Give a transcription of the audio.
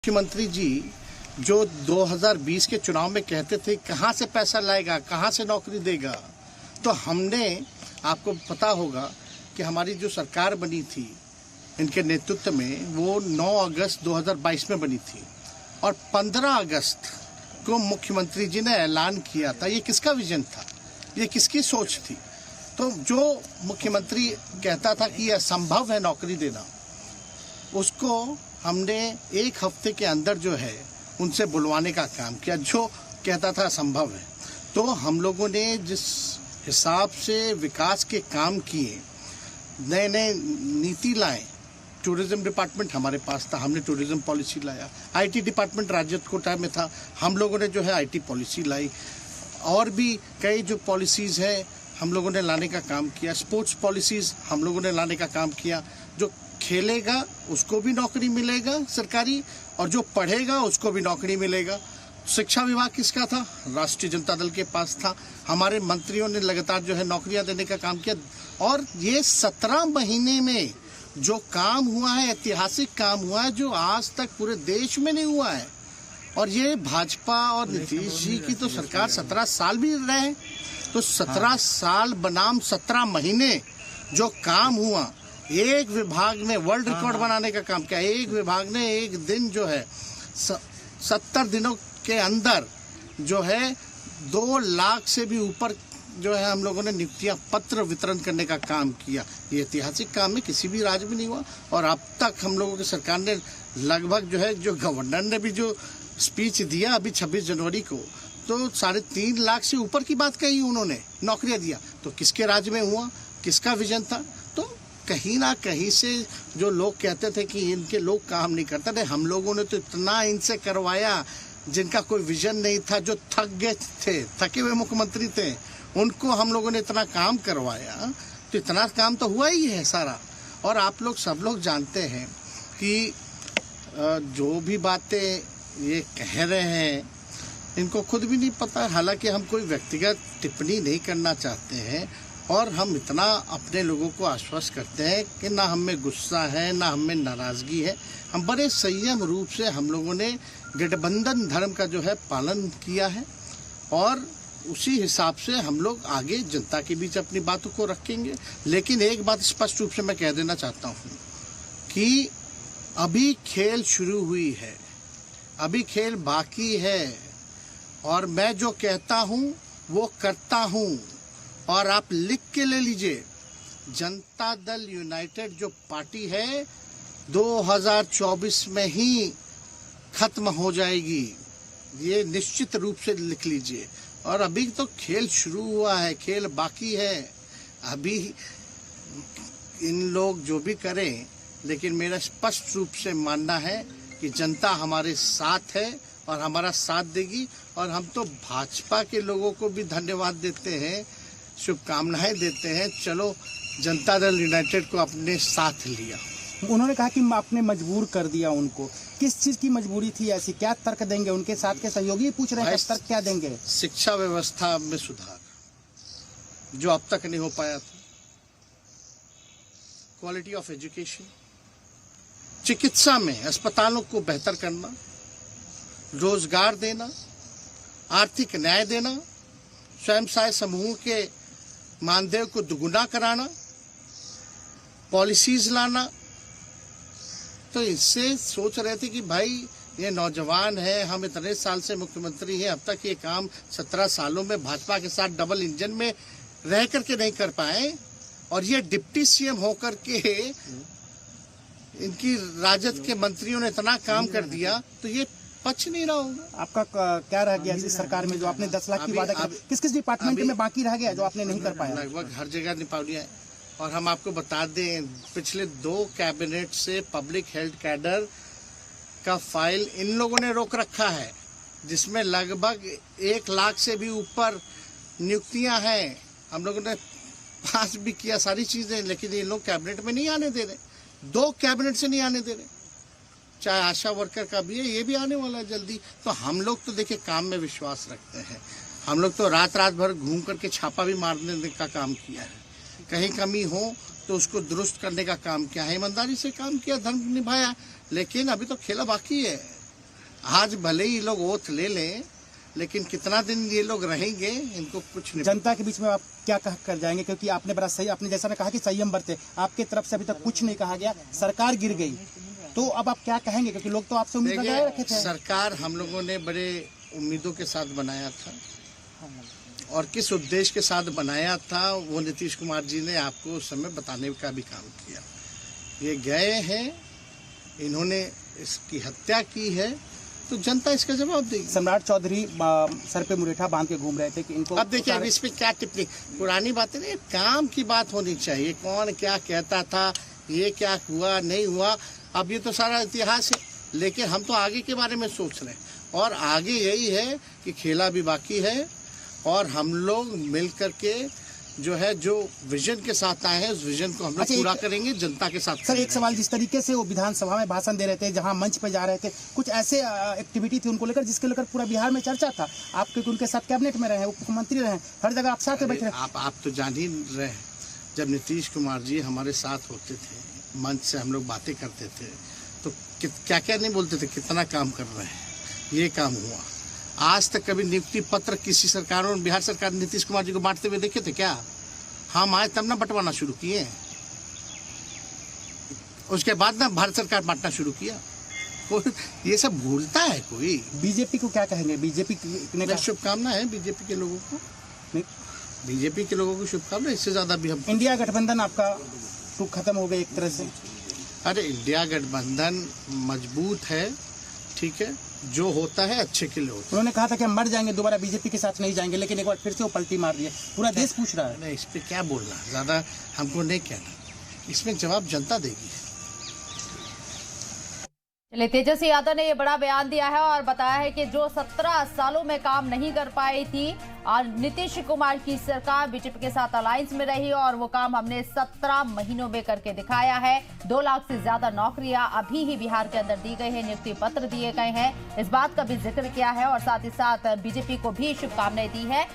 मुख्यमंत्री जी जो 2020 के चुनाव में कहते थे कहाँ से पैसा लाएगा, कहाँ से नौकरी देगा, तो हमने, आपको पता होगा कि हमारी जो सरकार बनी थी इनके नेतृत्व में वो 9 अगस्त 2022 में बनी थी और 15 अगस्त को मुख्यमंत्री जी ने ऐलान किया था। ये किसका विजन था, ये किसकी सोच थी? तो जो मुख्यमंत्री कहता था कि यह असंभव है नौकरी देना, उसको हमने एक हफ्ते के अंदर जो है उनसे बुलवाने का काम किया। जो कहता था असंभव है, तो हम लोगों ने जिस हिसाब से विकास के काम किए, नए नए नीति लाए, टूरिज्म डिपार्टमेंट हमारे पास था, हमने टूरिज्म पॉलिसी लाया। आईटी डिपार्टमेंट राज्य कोटा में था, हम लोगों ने जो है आईटी पॉलिसी लाई। और भी कई जो पॉलिसीज़ हैं हम लोगों ने लाने का काम किया। स्पोर्ट्स पॉलिसीज़ हम लोगों ने लाने का काम किया। जो खेलेगा उसको भी नौकरी मिलेगा सरकारी, और जो पढ़ेगा उसको भी नौकरी मिलेगा। शिक्षा विभाग किसका था? राष्ट्रीय जनता दल के पास था। हमारे मंत्रियों ने लगातार जो है नौकरियां देने का काम किया। और ये 17 महीने में जो काम हुआ है, ऐतिहासिक काम हुआ है, जो आज तक पूरे देश में नहीं हुआ है। और ये भाजपा और नीतीश जी की तो सरकार 17 साल भी रहे, तो 17 साल बनाम 17 महीने जो काम हुआ, एक विभाग ने वर्ल्ड रिकॉर्ड बनाने का काम किया। एक विभाग ने एक दिन जो है 70 दिनों के अंदर जो है 2 लाख से भी ऊपर जो है हम लोगों ने नियुक्तियां पत्र वितरण करने का काम किया। ये ऐतिहासिक काम है, किसी भी राज्य में नहीं हुआ। और अब तक हम लोगों की सरकार ने लगभग जो है, जो गवर्नर ने भी जो स्पीच दिया अभी 26 जनवरी को, तो 3.5 लाख से ऊपर की बात कही उन्होंने, नौकरियां दिया। तो किसके राज्य में हुआ, किसका विजन था? तो कहीं ना कहीं से जो लोग कहते थे कि इनके लोग काम नहीं करते थे, हम लोगों ने तो इतना इनसे करवाया जिनका कोई विजन नहीं था, जो थक गए थे, थके हुए मुख्यमंत्री थे, उनको हम लोगों ने इतना काम करवाया। तो इतना काम तो हुआ ही है सारा। और आप लोग सब लोग जानते हैं कि जो भी बातें ये कह रहे हैं इनको खुद भी नहीं पता। हालांकि हम कोई व्यक्तिगत टिप्पणी नहीं करना चाहते हैं, और हम इतना अपने लोगों को आश्वस्त करते हैं कि ना हम में गुस्सा है, ना हम में नाराज़गी है। हम बड़े संयम रूप से हम लोगों ने गठबंधन धर्म का जो है पालन किया है, और उसी हिसाब से हम लोग आगे जनता के बीच अपनी बातों को रखेंगे। लेकिन एक बात स्पष्ट रूप से मैं कह देना चाहता हूँ कि अभी खेल शुरू हुई है, अभी खेल बाकी है, और मैं जो कहता हूँ वो करता हूँ। और आप लिख के ले लीजिए, जनता दल यूनाइटेड जो पार्टी है 2024 में ही खत्म हो जाएगी, ये निश्चित रूप से लिख लीजिए। और अभी तो खेल शुरू हुआ है, खेल बाकी है। अभी इन लोग जो भी करें, लेकिन मेरा स्पष्ट रूप से मानना है कि जनता हमारे साथ है और हमारा साथ देगी। और हम तो भाजपा के लोगों को भी धन्यवाद देते हैं, शुभकामनाएं देते हैं। चलो, जनता दल यूनाइटेड को अपने साथ लिया। उन्होंने कहा कि आपने मजबूर कर दिया उनको। किस चीज़ की मजबूरी थी ऐसी? क्या तर्क देंगे? उनके साथ के सहयोगी पूछ रहे हैं, तर्क क्या देंगे? शिक्षा व्यवस्था में सुधार जो अब तक नहीं हो पाया था, क्वालिटी ऑफ एजुकेशन, चिकित्सा में अस्पतालों को बेहतर करना, रोजगार देना, आर्थिक न्याय देना, स्वयं सहायता समूह के मानदेय को दुगुना कराना, पॉलिसीज लाना। तो इससे सोच रहे थे कि भाई ये नौजवान है, हम इतने साल से मुख्यमंत्री हैं, अब तक ये काम 17 सालों में भाजपा के साथ डबल इंजन में रह करके नहीं कर पाए, और ये डिप्टी सीएम होकर के इनकी राजद के मंत्रियों ने इतना काम कर दिया, तो ये पच नहीं रहा होगा। आपका क्या रह गया इस सरकार में, जो आपने 10 लाख की वादा किया? किस किस डिपार्टमेंट में बाकी रह गया जो आपने नहीं कर पाया? लगभग हर जगह निपा लिया है। और हम आपको बता दें, पिछले 2 कैबिनेट से पब्लिक हेल्थ कैडर का फाइल इन लोगों ने रोक रखा है, जिसमें लगभग 1 लाख से भी ऊपर नियुक्तियां हैं। हम लोगों ने पास भी किया सारी चीजें, लेकिन ये लोग कैबिनेट में नहीं आने दे रहे। 2 कैबिनेट से नहीं आने दे रहे। चाहे आशा वर्कर का भी है, ये भी आने वाला है जल्दी। तो हम लोग तो देखिए काम में विश्वास रखते हैं। हम लोग तो रात भर घूम करके छापा भी मारने का काम किया है। कहीं कमी हो तो उसको दुरुस्त करने का काम किया है, ईमानदारी से काम किया, धर्म निभाया। लेकिन अभी तो खेला बाकी है, आज भले ही लोग ओथ ले लें, लेकिन कितना दिन ये लोग रहेंगे इनको कुछ नहीं। जनता के बीच में आप क्या कह कर जाएंगे, क्योंकि आपने बड़ा सही, आपने जैसा ने कहा कि संयम बरते, आपके तरफ से अभी तक कुछ नहीं कहा गया, सरकार गिर गई, तो अब आप क्या कहेंगे, क्योंकि लोग तो आपसे उम्मीद लगाए रखे थे। सरकार हम लोगों ने बड़े उम्मीदों के साथ बनाया था, और किस उद्देश्य के साथ बनाया था वो नीतीश कुमार जी ने आपको उस समय बताने का भी काम किया। ये गए हैं, इन्होंने इसकी हत्या की है, तो जनता इसका जवाब देगी। सम्राट चौधरी सर पे मुरेठा बांध के घूम रहे थे कि इनको, अब देखिए अब इस पे क्या टिप्पणी, पुरानी बातें नहीं, काम की बात होनी चाहिए। कौन क्या कहता था, ये क्या हुआ नहीं हुआ, अब ये तो सारा इतिहास है, लेकिन हम तो आगे के बारे में सोच रहे हैं, और आगे यही है कि खेला भी बाकी है, और हम लोग मिल करके जो है, जो विजन के साथ आए हैं, उस विजन को हम लोग पूरा करेंगे जनता के साथ। सर एक सवाल, जिस तरीके से वो विधानसभा में भाषण दे रहे थे, जहां मंच पे जा रहे थे, कुछ ऐसे एक्टिविटी थी उनको लेकर जिसके लेकर पूरा बिहार में चर्चा था, आप क्योंकि उनके साथ कैबिनेट में रहे, मुख्यमंत्री रहे, हर जगह आप साथ बैठे रहे। आप तो जान ही रहे हैं, जब नीतीश कुमार जी हमारे साथ होते थे, मंच से हम लोग बातें करते थे, तो क्या क्या नहीं बोलते थे, कितना काम कर रहे हैं, ये काम हुआ। आज तक कभी नियुक्ति पत्र किसी सरकारों ने, बिहार सरकार ने नीतीश कुमार जी को बांटते हुए देखे थे क्या? हम आए तब ना बंटवाना शुरू किए, उसके बाद ना भारत सरकार बांटना शुरू किया। कोई ये सब भूलता है कोई? बीजेपी को क्या कहेंगे? बीजेपी ने शुभकामना है बीजेपी के लोगों को, बीजेपी के लोगों को शुभकामना, इससे ज्यादा भी हम। इंडिया गठबंधन आपका टूक खत्म हो गया एक तरह से। अरे इंडिया गठबंधन मजबूत है, ठीक है, जो होता है अच्छे के लिए होता है। उन्होंने कहा था कि हम मर जाएंगे, दोबारा बीजेपी के साथ नहीं जाएंगे, लेकिन एक बार फिर से वो पलटी मार दिए, पूरा देश पूछ रहा है। नहीं, इस पे क्या बोलना, ज्यादा हमको नहीं कहना, इसमें जवाब जनता देगी। चलिए, तेजस्वी यादव ने ये बड़ा बयान दिया है और बताया है कि जो 17 सालों में काम नहीं कर पाई थी, और नीतीश कुमार की सरकार बीजेपी के साथ अलायंस में रही, और वो काम हमने 17 महीनों में करके दिखाया है। 2 लाख से ज्यादा नौकरियां अभी ही बिहार के अंदर दी गई है, नियुक्ति पत्र दिए गए हैं, इस बात का भी जिक्र किया है, और साथ ही साथ बीजेपी को भी शुभकामनाएं दी है।